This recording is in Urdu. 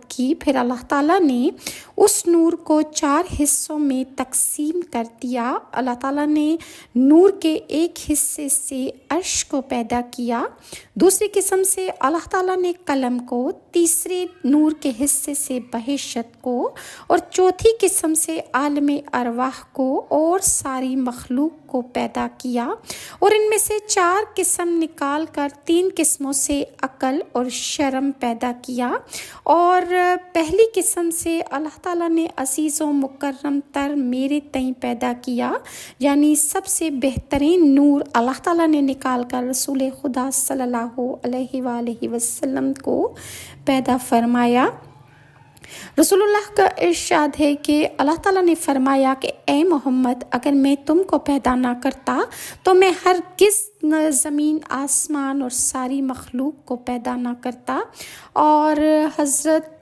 کی، پھر اللہ تعالیٰ نے اس نور کو 4 حصوں میں تقسیم کر دیا۔ اللہ تعالیٰ نے نور کے ایک حصے سے عرش کو پیدا کیا، دوسری قسم سے اللہ تعالیٰ نے قلم کو، تیسرے نور کے حصے سے بہشت کو، اور چوتھی قسم سے عالم ارواح کو اور ساری مخلوق کو پیدا کیا، اور ان میں سے 4 قسم نکال کر 3 قسموں سے عقل اور شرم پیدا کیا۔ اور پہلی قسم سے اللہ تعالیٰ نے عزیز و مکرم تر میرے تئیں پیدا کیا، یعنی سب سے بہترین نور اللہ تعالیٰ نے نکال کر رسول خدا صلی اللہ علیہ وآلہ وسلم کو پیدا فرمایا۔ رسول اللہ کا ارشاد ہے کہ اللہ تعالیٰ نے فرمایا کہ اے محمد، اگر میں تم کو پیدا نہ کرتا تو میں ہرگز زمین آسمان اور ساری مخلوق کو پیدا نہ کرتا۔ اور حضرت